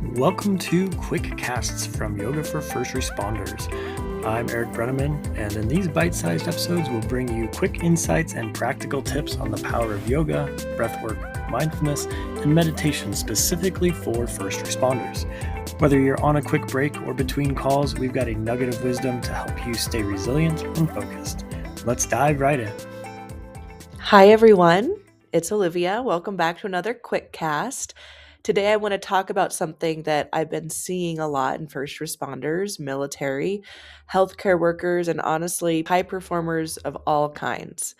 Welcome to Quickcasts from Yoga for First Responders. I'm Eric Brenneman, and in these bite-sized episodes, we'll bring you quick insights and practical tips on the power of yoga, breathwork, mindfulness, and meditation specifically for first responders. Whether you're on a quick break or between calls, we've got a nugget of wisdom to help you stay resilient and focused. Let's dive right in. Hi, everyone. It's Olivia. Welcome back to another Quickcast. Today, I want to talk about something that I've been seeing a lot in first responders, military, healthcare workers, and honestly, high performers of all kinds.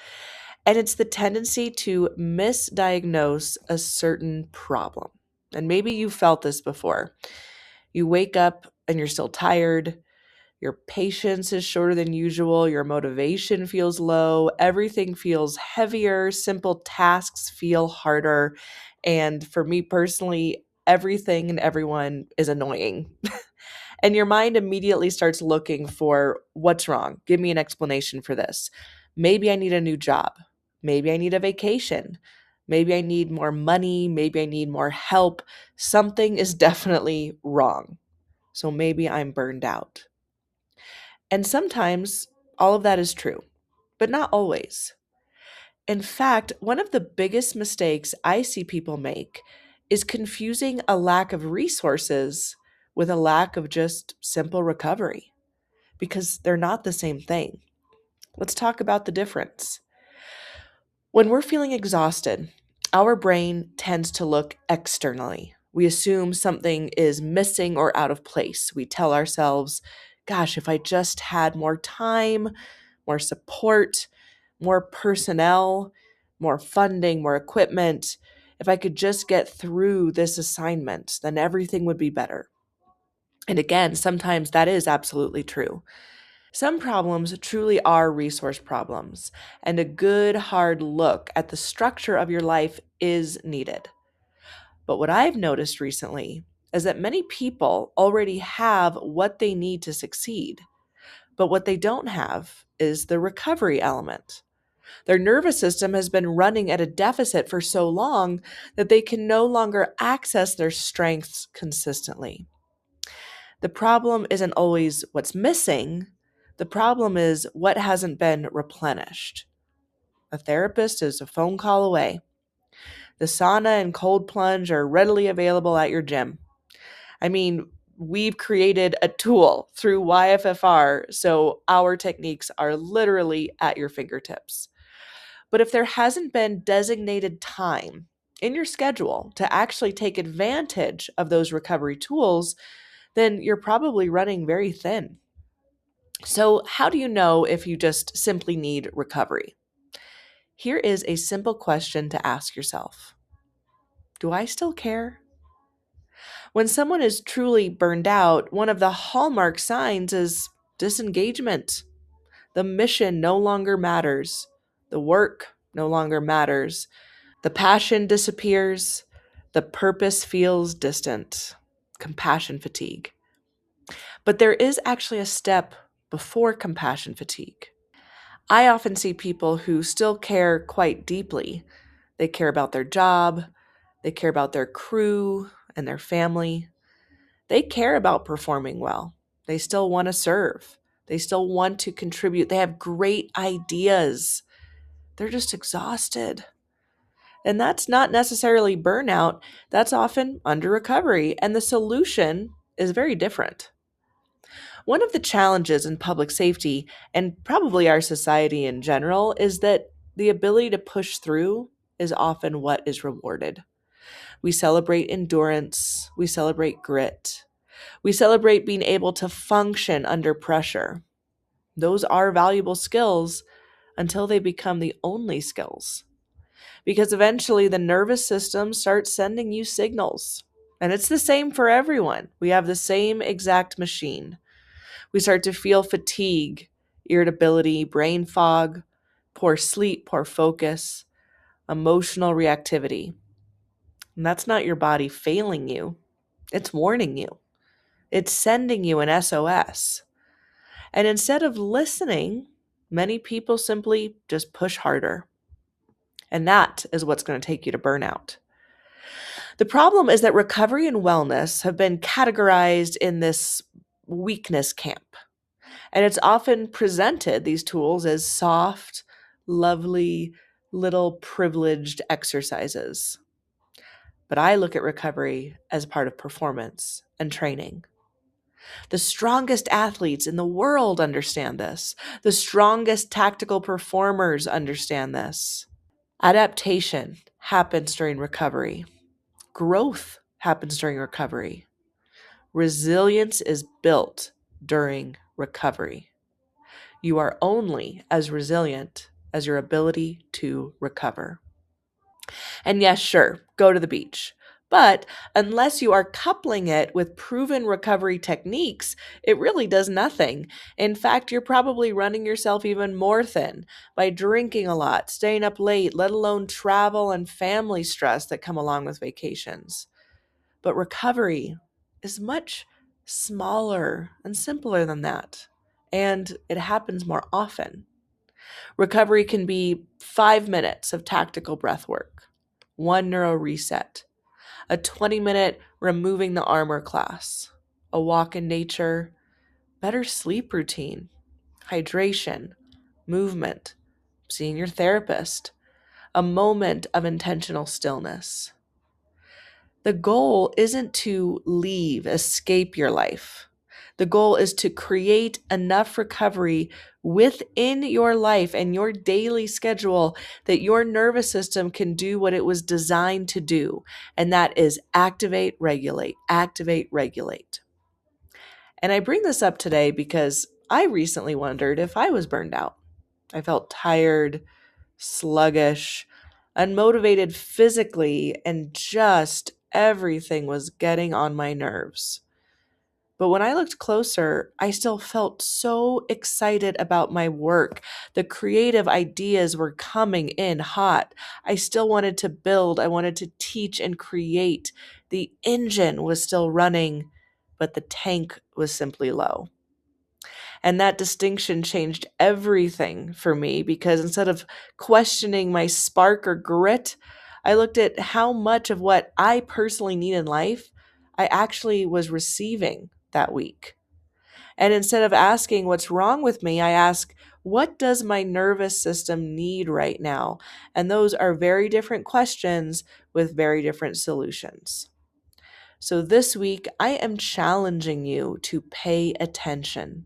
And it's the tendency to misdiagnose a certain problem. And maybe you felt this before. You wake up and you're still tired. Your patience is shorter than usual. Your motivation feels low. Everything feels heavier. Simple tasks feel harder. And for me personally, everything and everyone is annoying. And your mind immediately starts looking for what's wrong. Give me an explanation for this. Maybe I need a new job. Maybe I need a vacation. Maybe I need more money. Maybe I need more help. Something is definitely wrong. So maybe I'm burned out. And sometimes all of that is true, but not always. In fact, one of the biggest mistakes I see people make is confusing a lack of resources with a lack of just simple recovery because they're not the same thing. Let's talk about the difference. When we're feeling exhausted, our brain tends to look externally. We assume something is missing or out of place. We tell ourselves, gosh, if I just had more time, more support, more personnel, more funding, more equipment, if I could just get through this assignment, then everything would be better. And again, sometimes that is absolutely true. Some problems truly are resource problems, and a good hard look at the structure of your life is needed. But what I've noticed recently is that many people already have what they need to succeed, but what they don't have is the recovery element. Their nervous system has been running at a deficit for so long that they can no longer access their strengths consistently. The problem isn't always what's missing. The problem is what hasn't been replenished. A therapist is a phone call away. The sauna and cold plunge are readily available at your gym. I mean, we've created a tool through YFFR, so our techniques are literally at your fingertips. But if there hasn't been designated time in your schedule to actually take advantage of those recovery tools, then you're probably running very thin. So, how do you know if you just simply need recovery? Here is a simple question to ask yourself. Do I still care? When someone is truly burned out, one of the hallmark signs is disengagement. The mission no longer matters. The work no longer matters. The passion disappears. The purpose feels distant. Compassion fatigue. But there is actually a step before compassion fatigue. I often see people who still care quite deeply. They care about their job, they care about their crew and their family. They care about performing well. They still want to serve. They still want to contribute. They have great ideas. They're just exhausted. And that's not necessarily burnout. That's often under recovery. And the solution is very different. One of the challenges in public safety, and probably our society in general, is that the ability to push through is often what is rewarded. We celebrate endurance, we celebrate grit, we celebrate being able to function under pressure. Those are valuable skills until they become the only skills. Because eventually the nervous system starts sending you signals. And it's the same for everyone. We have the same exact machine. We start to feel fatigue, irritability, brain fog, poor sleep, poor focus, emotional reactivity. And that's not your body failing you. It's warning you. It's sending you an SOS. And instead of listening, many people simply just push harder. And that is what's going to take you to burnout. The problem is that recovery and wellness have been categorized in this weakness camp. And it's often presented, these tools, as soft, lovely, little privileged exercises. But I look at recovery as part of performance and training. The strongest athletes in the world understand this. The strongest tactical performers understand this. Adaptation happens during recovery. Growth happens during recovery. Resilience is built during recovery. You are only as resilient as your ability to recover. And yes, sure, go to the beach. But unless you are coupling it with proven recovery techniques, it really does nothing. In fact, you're probably running yourself even more thin by drinking a lot, staying up late, let alone travel and family stress that come along with vacations. But recovery is much smaller and simpler than that, and it happens more often. Recovery can be 5 minutes of tactical breath work, one neuro reset, a 20-minute removing the armor class, a walk in nature, better sleep routine, hydration, movement, seeing your therapist, a moment of intentional stillness. The goal isn't to escape your life. The goal is to create enough recovery within your life and your daily schedule that your nervous system can do what it was designed to do, and that is activate, regulate, activate, regulate. And I bring this up today because I recently wondered if I was burned out. I felt tired, sluggish, unmotivated physically, and just everything was getting on my nerves. But when I looked closer, I still felt so excited about my work. The creative ideas were coming in hot. I still wanted to build. I wanted to teach and create. The engine was still running, but the tank was simply low. And that distinction changed everything for me because instead of questioning my spark or grit, I looked at how much of what I personally need in life I actually was receiving that week. And instead of asking what's wrong with me, I ask, what does my nervous system need right now? And those are very different questions with very different solutions. So this week, I am challenging you to pay attention.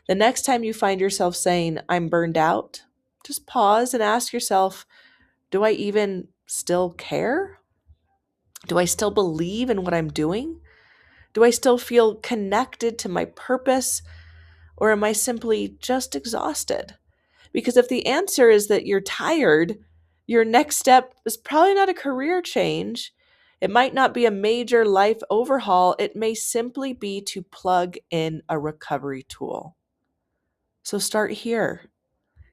The next time you find yourself saying, I'm burned out, just pause and ask yourself, do I even still care? Do I still believe in what I'm doing? Do I still feel connected to my purpose? Or am I simply just exhausted? Because if the answer is that you're tired, your next step is probably not a career change. It might not be a major life overhaul. It may simply be to plug in a recovery tool. So start here.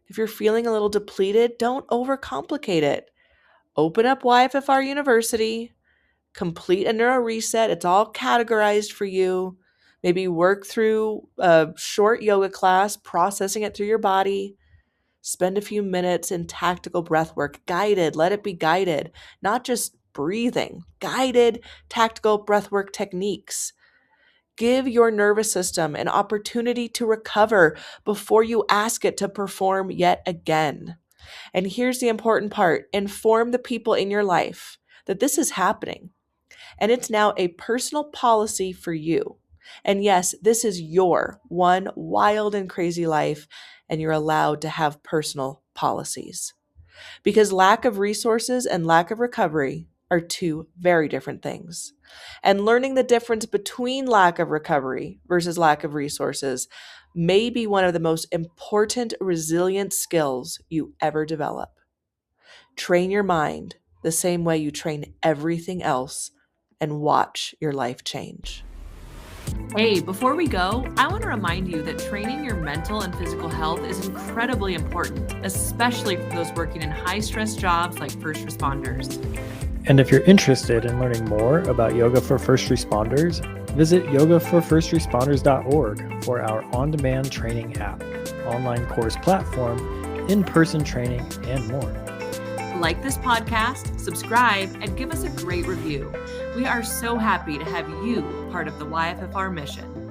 If you're feeling a little depleted, don't overcomplicate it. Open up YFFR University, complete a neuro reset. It's all categorized for you. Maybe work through a short yoga class, processing it through your body. Spend a few minutes in tactical breath work, guided. Let it be guided, not just breathing, guided tactical breath work techniques. Give your nervous system an opportunity to recover before you ask it to perform yet again. And here's the important part: inform the people in your life that this is happening. And it's now a personal policy for you. And yes, this is your one wild and crazy life, and you're allowed to have personal policies. Because lack of resources and lack of recovery are two very different things. And learning the difference between lack of recovery versus lack of resources may be one of the most important resilient skills you ever develop. Train your mind the same way you train everything else and watch your life change. Hey, before we go, I want to remind you that training your mental and physical health is incredibly important, especially for those working in high-stress jobs like first responders. And if you're interested in learning more about yoga for first responders, visit yogaforfirstresponders.org for our on-demand training app, online course platform, in-person training, and more. like this podcast, subscribe, and give us a great review. We are so happy to have you part of the YFFR mission.